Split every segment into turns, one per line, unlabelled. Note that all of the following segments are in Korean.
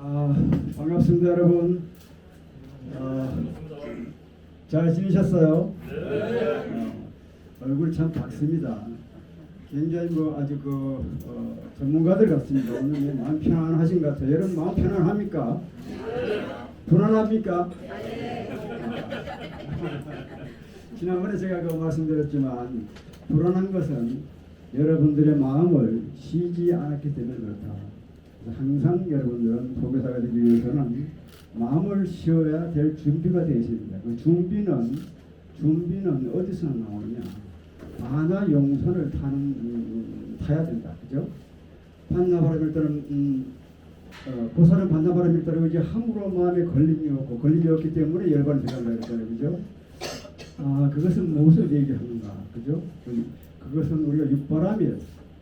반갑습니다, 여러분. 잘 지내셨어요? 얼굴이 참 밝습니다. 굉장히 아주 전문가들 같습니다. 오늘 마음 편안하신 것 같아요. 여러분 마음 편안합니까? 불안합니까? 지난번에 제가 말씀드렸지만 불안한 것은 여러분들의 마음을 쉬지 않았기 때문에 그렇다. 항상 여러분들은 포교사가 되기 위해서는 마음을 쉬어야 될 준비가 되어 있습니다. 그 준비는 어디서 나오느냐? 바나 용선을 타야 된다. 그죠? 반나바람일 때는 보살은 반나바람일 때는 이제 함부로 마음에 걸림이 없기 때문에 열반을 들어간다 그랬잖아요. 그죠? 그것은 무엇을 얘기하는가? 그죠? 그것은 우리가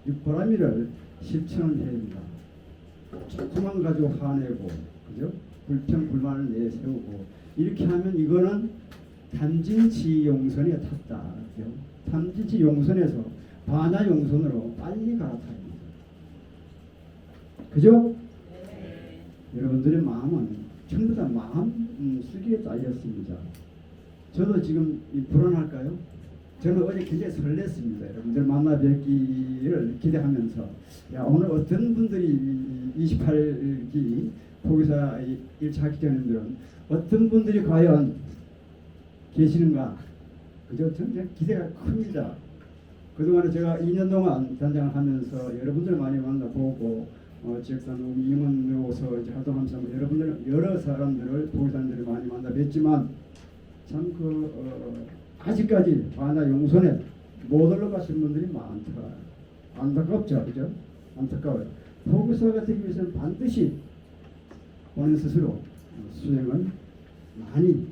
육바라밀을 실천을 해야 된다. 조금만 가지고 화내고, 그죠? 불평불만을 내세우고, 이렇게 하면 이거는 탐진치 용선에 탔다. 그죠? 탐진치 용선에서 바나 용선으로 빨리 갈아탑니다. 그죠? 네. 여러분들의 마음은 전부 다 마음 수기에 딸렸습니다. 저도 지금 불안할까요? 저는 어제 굉장히 설렜습니다. 여러분들 만나 뵙기를 기대하면서 오늘 어떤 분들이 28기 포교사 1차 학기자님들은 어떤 분들이 과연 계시는가? 그죠? 저는 기대가 큽니다. 그동안에 제가 2년 동안 단장을 하면서 여러분들 많이 만나보고 지역단 임원으로서 이제 활동하면서 여러분들 여러 사람들을 포교사님들을 많이 만나 뵀지만 참 아직까지 바나 용선에 못 올라가시는 분들이 많더라. 안타깝죠, 그죠? 안타까워요. 포교사가 되기 위해서는 반드시 본인 스스로 수행을 많이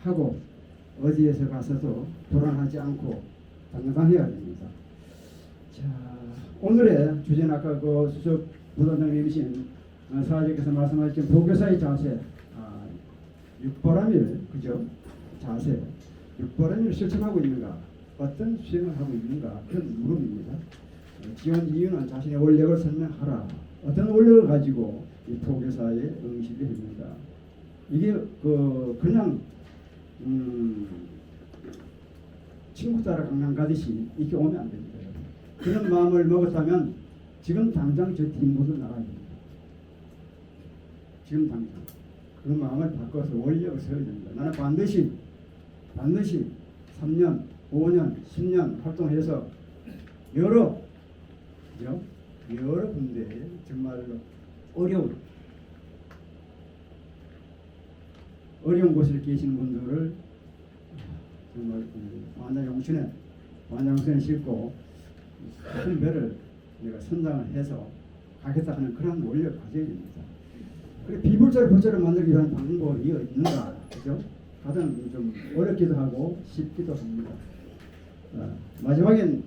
하고 어디에서 가서도 불안하지 않고 당당해야 됩니다. 자, 오늘의 주제는 아까 수석 부단장님이신 사회자께서 말씀하셨던 포교사의 자세, 육바라밀, 그죠? 자세, 육바라밀을 실천하고 있는가? 어떤 수행을 하고 있는가? 그런 물음입니다. 지원 이유는 자신의 원력을 설명하라. 어떤 원력을 가지고 이 포교사에 응시를 했는가? 이게 그냥 친구 따라 강남 가듯이 이렇게 오면 안 됩니다. 그런 마음을 먹었다면 지금 당장 저 뒷모습 나가야 됩니다. 지금 당장 그 마음을 바꿔서 원력을 세워야 됩니다. 나는 반드시 3년, 5년, 10년 활동해서 여러 군데 정말로 어려운 곳에 계시는 분들을 정말 완장용선에 싣고 큰 배를 내가 선장을 해서 가겠다 하는 그런 원력을 가져야 됩니다. 그래 비불자를 만들기 위한 방법이 있는가? 그죠? 가장 좀 어렵기도 하고 쉽기도 합니다. 마지막에는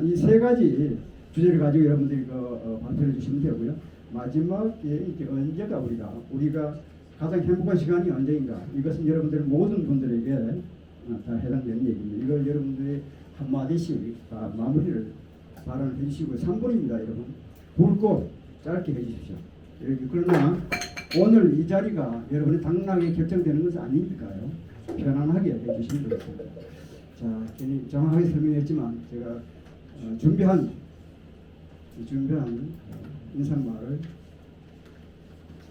이 세 가지 주제를 가지고 여러분들이 발표해 주시면 되고요. 마지막에 이제 언제가 우리가 가장 행복한 시간이 언제인가? 이것은 여러분들 모든 분들에게 다 해당되는 얘기입니다. 이걸 여러분들이 한마디씩 다 마무리를 발언을 해주시고 3분입니다, 여러분. 굵고 짧게 해주십시오. 그러나 오늘 이 자리가 여러분이 당락에 결정되는 것은 아니니까요. 편안하게 해주시면 되겠습니다. 자, 괜히 정확하게 설명했지만 제가 준비한 인사말을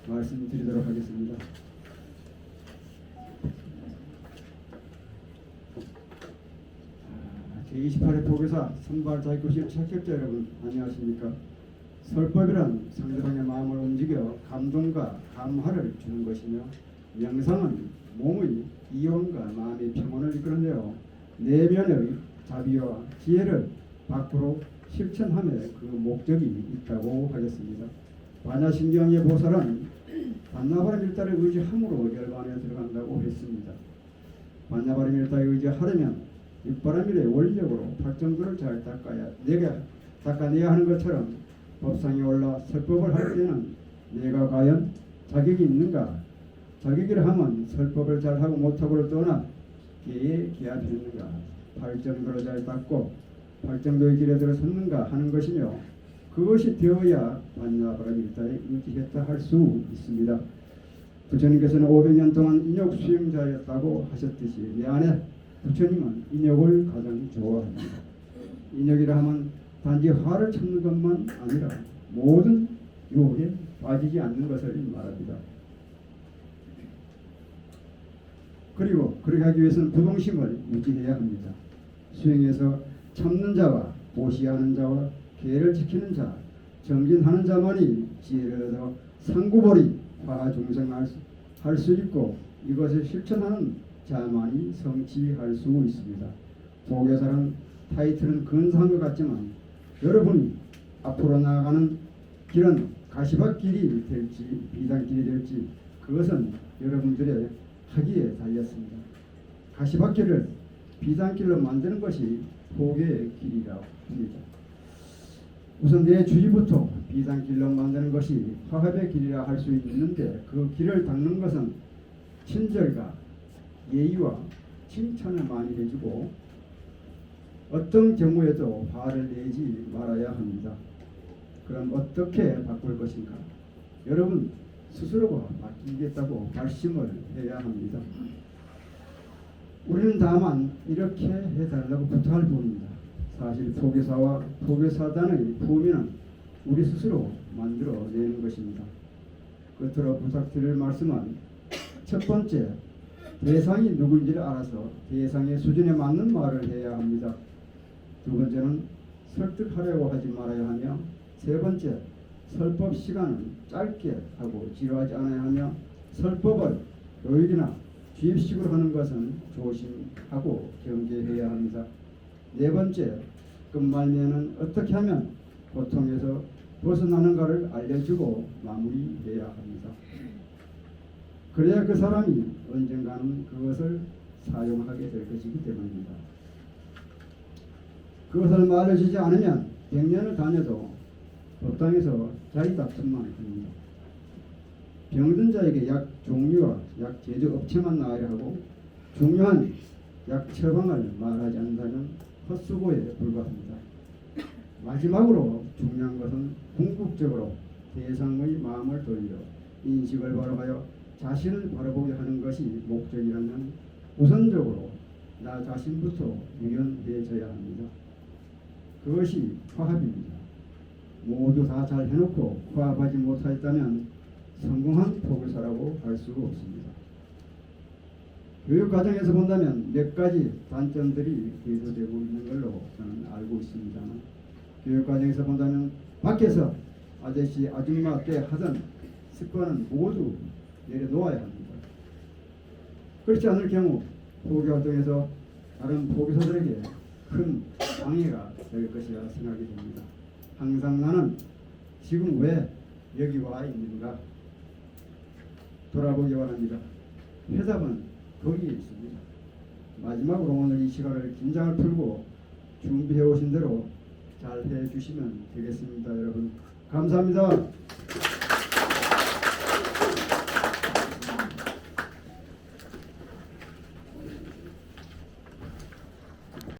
말씀드리도록 하겠습니다. 제28회 포교사 선발 자격고시 합격자 여러분 안녕하십니까? 설법이란 상대방의 마음을 움직여 감동과 감화를 주는 것이며 명상은 몸의 이온과 마음의 평온을 이끌어내어 내면의 자비와 지혜를 밖으로 실천함에 그 목적이 있다고 하겠습니다. 반야신경의 보살은 반나바람일다를 의지함으로 열반에 들어간다고 했습니다. 반나바람일다에 의지하려면 육바라밀의 원력으로 팔정도를 잘 닦아내야 하는 것처럼 법상에 올라 설법을 할 때는 내가 과연 자격이 있는가? 자격이라 하면 설법을 잘하고 못하고를 떠나 계에 기합했는가? 팔정도를 잘 닦고 팔정도의 길에 들어섰는가 하는 것이며 그것이 되어야 반야바라밀타에 유지했다 할 수 있습니다. 부처님께서는 500년 동안 인욕 수행자였다고 하셨듯이 내 안에 부처님은 인욕을 가장 좋아합니다. 인욕이라 하면 단지 화를 참는 것만 아니라 모든 유혹에 빠지지 않는 것을 말합니다. 그리고 그렇게 하기 위해서는 부동심을 유지해야 합니다. 수행에서 참는 자와 보시하는 자와 계를 지키는 자, 정진하는 자만이 지혜를 얻어 상구벌이 화중생할 수 있고 이것을 실천하는 자만이 성취할 수 있습니다. 보교사란 타이틀은 근사한 것 같지만 여러분이 앞으로 나아가는 길은 가시밭길이 될지 비단길이 될지 그것은 여러분들의 하기에 달렸습니다. 가시밭길을 비단길로 만드는 것이 보교의 길이라고 합니다. 우선 내 주위부터 비단길로 만드는 것이 화합의 길이라 할 수 있는데 그 길을 닦는 것은 친절과 예의와 칭찬을 많이 해주고 어떤 경우에도 화를 내지 말아야 합니다. 그럼 어떻게 바꿀 것인가? 여러분 스스로가 바뀌겠다고 발심을 해야 합니다. 우리는 다만 이렇게 해달라고 부탁할 뿐입니다. 사실 포교사와 포교사단의 품위는 우리 스스로 만들어내는 것입니다. 끝으로 부탁드릴 말씀은 첫 번째, 대상이 누구인지를 알아서 대상의 수준에 맞는 말을 해야 합니다. 두 번째는 설득하려고 하지 말아야 하며 세 번째, 설법 시간은 짧게 하고 지루하지 않아야 하며 설법을 교육이나 주입식으로 하는 것은 조심하고 경계해야 합니다. 네 번째, 끝말미에는 어떻게 하면 고통에서 벗어나는가를 알려주고 마무리해야 합니다. 그래야 그 사람이 언젠가는 그것을 사용하게 될 것이기 때문입니다. 그것을 말해주지 않으면 100년을 다녀도 법당에서 자리 다툼만 합니다. 병든 자에게 약 종류와 약 제조 업체만 나아야 하고 중요한 약 처방을 말하지 않는다면 헛수고에 불과합니다. 마지막으로 중요한 것은 궁극적으로 대상의 마음을 돌려 인식을 바로하여 자신을 바라보게 하는 것이 목적이라면 우선적으로 나 자신부터 유연해져야 합니다. 그것이 화합입니다. 모두 다 잘 해놓고 화합하지 못하였다면 성공한 포교사라고 할 수 없습니다. 교육 과정에서 본다면 몇 가지 단점들이 대두되고 있는 걸로 저는 알고 있습니다만 교육 과정에서 본다면 밖에서 아저씨 아줌마 때 하던 습관은 모두 내려놓아야 합니다. 그렇지 않을 경우 포교 활동에서 다른 포교사들에게 큰 방해가 될 것이라 생각이 됩니다. 항상 나는 지금 왜 여기 와 있는가 돌아보기 바랍니다. 해답은 거기에 있습니다. 마지막으로 오늘 이 시간을 긴장을 풀고 준비해 오신 대로 잘 해주시면 되겠습니다. 여러분 감사합니다.